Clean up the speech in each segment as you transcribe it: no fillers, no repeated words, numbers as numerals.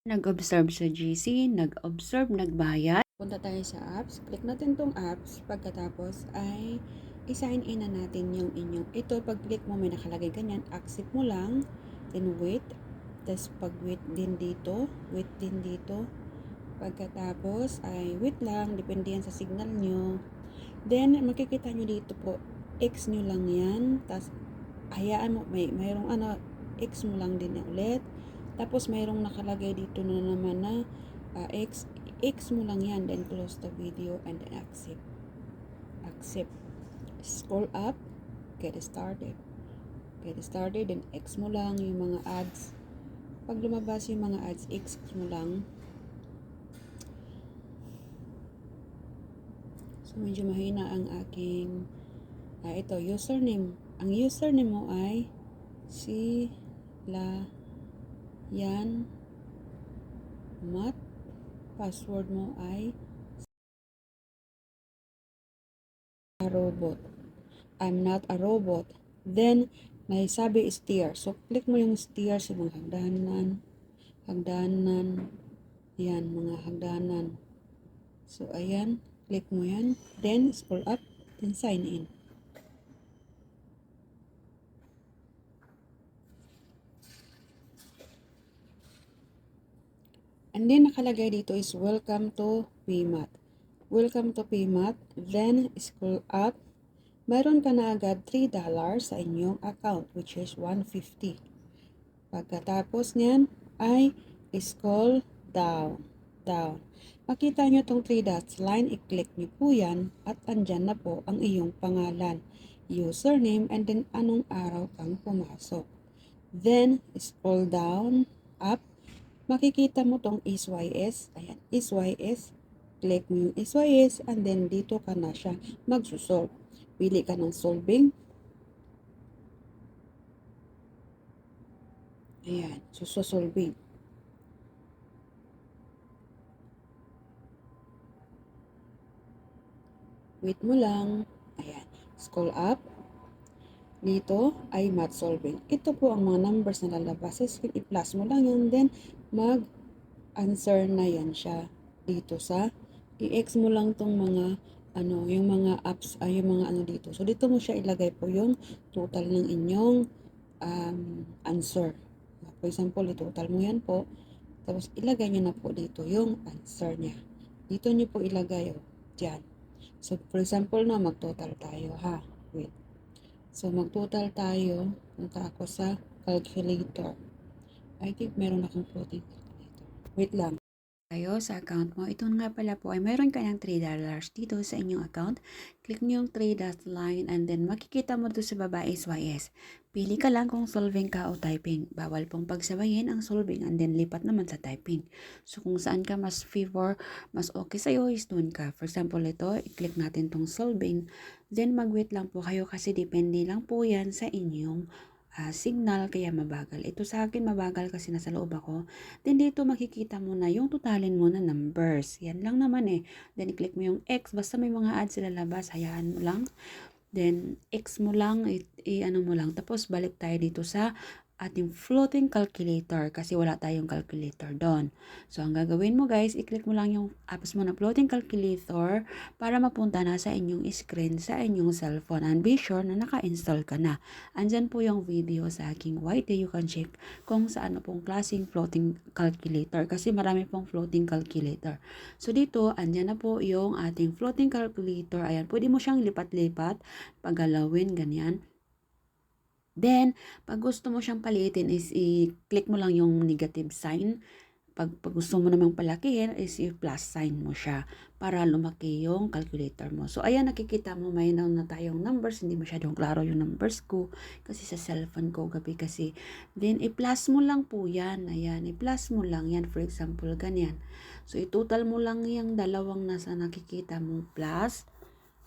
Nag-observe sa GC, nag-observe, nagbayad. Punta tayo sa apps, click natin tong apps, pagkatapos ay i-sign in na natin yung inyong, ito pag click mo may nakalagay ganyan, accept mo lang, then wait, tapos pag wait din dito, pagkatapos ay wait lang, depende yan sa signal nyo, then makikita nyo dito po, X nyo lang yan, tapos hayaan mo, mayroong X mo lang din ulit. Tapos mayroong nakalagay dito na naman na X mo lang yan, then close the video and then accept. Scroll up, get started, then X mo lang yung mga ads. Pag lumabas yung mga ads, X mo lang. So medyo mahina ang aking ito, username. Ang username mo ay Yan Mat. Password mo ay robot. I'm not a robot. Then, may sabi steer. So, click mo yung steer sa mga hagdanan. Yan, mga hagdanan. So, ayan. Click mo yan. Then, scroll up. Then, sign in. And then, nakalagay dito is welcome to PMAT. Welcome to PMAT. Then, scroll up. Mayroon ka na agad $3 sa inyong account, which is 150. Pagkatapos niyan ay scroll down. Makita nyo itong 3 dots line, i-click nyo po yan at andyan na po ang iyong pangalan, username, and then anong araw kang pumasok. Then, scroll down, up, makikita mo itong SYS, ayan, SYS, click mo yung SYS, and then dito ka na siya magsusolve. Pili ka ng solving. Ayan, susolving. Wait mo lang. Ayan, scroll up. Dito ay math solving. Ito po ang mga numbers na lalabas. I-plus mo lang yan, then mag-answer na yan siya. Dito sa, i-X mo lang tong mga yung mga apps, yung mga dito. So, dito mo siya ilagay po yung total ng inyong answer. For example, i-total mo yan po. Tapos, ilagay nyo na po dito yung answer niya. Dito nyo po ilagay, dyan. So, for example, mag-total tayo, ha? Wait. So, mag-total tayo. Punta ako sa calculator. I think meron akong floating calculator. Wait lang. Tayo sa account mo. Ito nga pala po ay mayroon ka ng $3 dito sa inyong account. Click nyo yung 3 dot line and then makikita mo doon sa baba SYS. Pili ka lang kung solving ka o typing. Bawal pong pagsabayin ang solving and then lipat naman sa typing. So kung saan ka mas favor, mas okay sa'yo is doon ka. For example, ito, i-click natin tong solving. Then mag-wait lang po kayo kasi depende lang po yan sa inyong signal kaya mabagal. Ito sa akin mabagal kasi nasa loob ako. Then dito makikita mo na yung totalin mo na numbers. Yan lang naman eh. Then i-click mo yung X. Basta may mga ads sila labas, hayaan mo lang. Then X mo lang, i-ano mo lang. Tapos balik tayo dito sa ating floating calculator kasi wala tayong calculator doon. So, ang gagawin mo guys, i-click mo lang yung apps mo na floating calculator para mapunta na sa inyong screen sa inyong cellphone. And be sure na naka-install ka na. Andyan po yung video sa aking white day. You can check kung sa ano pong klaseng floating calculator kasi marami pong floating calculator. So, dito, andyan na po yung ating floating calculator. Ayan, pwede mo siyang lipat-lipat, paggalawin, ganyan. Then, pag gusto mo siyang paliitin is i-click mo lang yung negative sign. Pag gusto mo namang palakihin is i-plus sign mo siya para lumaki yung calculator mo. So, ayan, nakikita mo may na tayong numbers. Hindi masyadong klaro yung numbers ko kasi sa cellphone ko gabi kasi. Then, i-plus mo lang po yan. Ayan, i-plus mo lang yan. For example, ganyan. So, i-total mo lang yung dalawang nasa nakikita mong plus.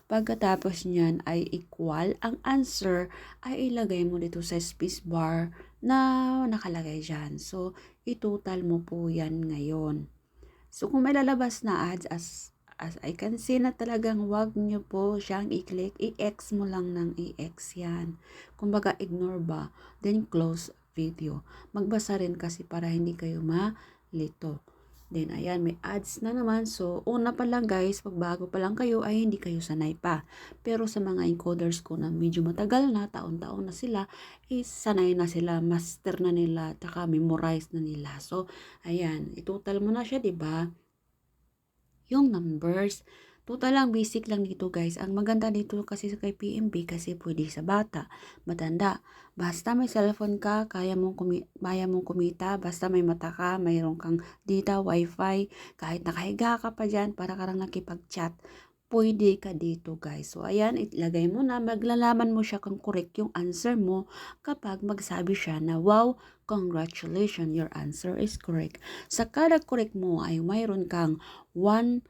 Pagkatapos niyan ay equal, ang answer ay ilagay mo dito sa space bar na nakalagay dyan. So, itotal mo po yan ngayon. So, kung may lalabas na ads, as I can see na talagang wag nyo po siyang i-click, i-X mo lang ng i-X yan. Kumbaga, ignore ba? Then, close video. Magbasa rin kasi para hindi kayo Lito. Then, ayan, may ads na naman. So, una pa lang guys, pag bago pa lang kayo, ay hindi kayo sanay pa. Pero sa mga encoders ko na medyo matagal na, taon-taon na sila, is sanay na sila, master na nila, taka memorize na nila. So, ayan, itotal mo na siya, di ba? Yung numbers. Total lang, basic lang dito guys. Ang maganda dito kasi sa kay PMB kasi pwede sa bata, matanda. Basta may cellphone ka, kaya mong kumita. Basta may mata ka, mayroon kang data, wifi, kahit nakahiga ka pa dyan para karang nakipag-chat, pwede ka dito guys. So ayan, ilagay mo na, maglalaman mo siya kung correct yung answer mo kapag magsabi siya na wow, congratulations, your answer is correct. Sa kada correct mo ay mayroon kang 1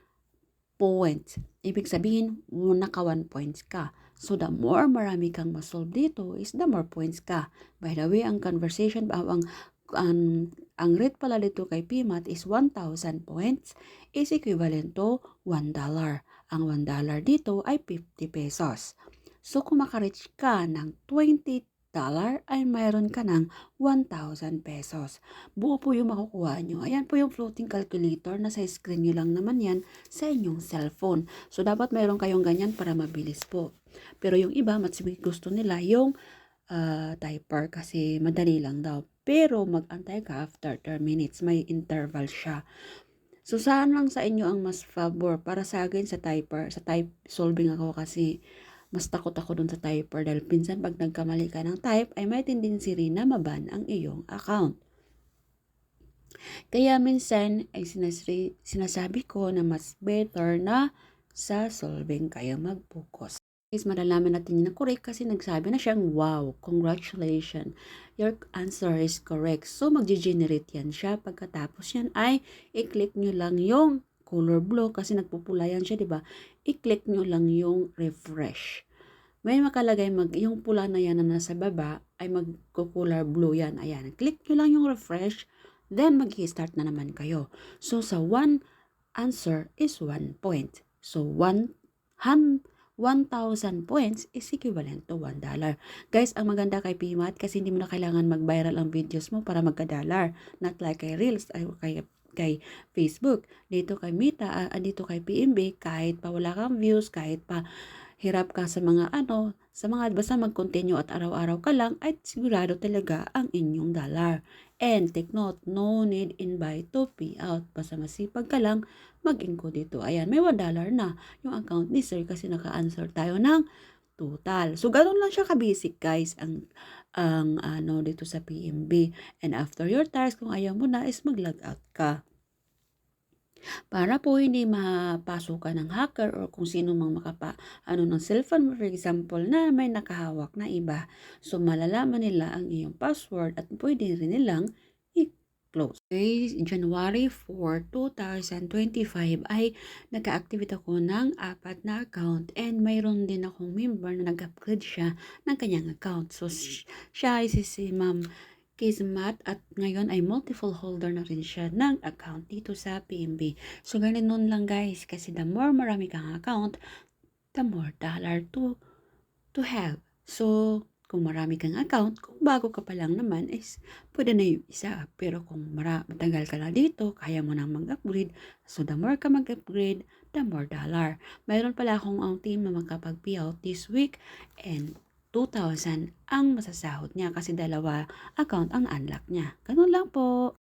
point. Ibig sabihin, naka 1 points ka. So, the more marami kang masolve dito is the more points ka. By the way, ang conversation, ang rate pala dito kay PMAT is 1,000 points is equivalent to $1. Ang $1 dito ay 50 pesos. So, kung makareach ka ng $20 ay mayroon ka ng 1,000 pesos. Buo po yung makukuha nyo. Ayan po yung floating calculator. Nasa screen nyo lang naman yan sa inyong cellphone. So, dapat mayroon kayong ganyan para mabilis po. Pero yung iba, mas gusto nila yung typer kasi madali lang daw. Pero mag-antay ka after 30 minutes. May interval siya. So, saan lang sa inyo ang mas favor? Para sa akin, sa typer. Sa type solving ako kasi mas takot ako dun sa typer dahil pinsan pag nagkamali ka ng type ay may tendency rin na maban ang iyong account. Kaya minsan ay sinasabi ko na mas better na sa solving kayo mag-focus. Is malalaman natin na correct kasi nagsabi na siyang wow, congratulations, your answer is correct. So magge-generate yan siya. Pagkatapos yan ay i-click nyo lang yung color blue kasi nagpupula yan siya, di ba? I-click nyo lang yung refresh. May makalagay yung pula na yan na nasa baba ay magko-color blue yan. Ayan, click nyo lang yung refresh, then mag-start na naman kayo. So, sa 1 answer is 1 point. So, 1,000 points is equivalent to $1. Guys, ang maganda kay PMAT kasi hindi mo na kailangan mag-viral ang videos mo para magka-dollar. Not like kay Reels, ay kay Facebook. Dito kay Meta, dito kay PMB, kahit pa wala kang views, kahit pa hirap ka sa mga basta mag-continue at araw-araw ka lang, ay sigurado talaga ang inyong dollar. And take note, no need invite to pay out. Basta masipag ka lang, mag-inko dito. Ayan, may $1 na yung account ni sir kasi naka-answer tayo ng total. So, ganun lang siya ka-basic guys ang dito sa PMB. And after your task, kung ayaw mo na is mag-log out ka. Para po hindi mapasukan ng hacker or kung sino mang ng cellphone mo, for example, na may nakahawak na iba. So, malalaman nila ang iyong password at pwede rin nilang i-close. Okay, January 4, 2025 ay nag-activate ako ng 4 na account and mayroon din akong member na nag-upgrade siya ng kanyang account. So, siya ay si Ma'am Kismat at ngayon ay multiple holder na rin siya ng account dito sa PMB. So, ganun lang guys kasi the more marami kang account, the more dollar to have. So, kung marami kang account, kung bago ka pa lang naman is pwede na yung isa. Pero kung matagal ka na dito, kaya mo nang mag-upgrade. So, the more ka mag-upgrade, the more dollar. Mayroon pala akong team na makapag-payout this week and 2,000 ang masasahod niya kasi 2 account ang unlock niya. Ganun lang po.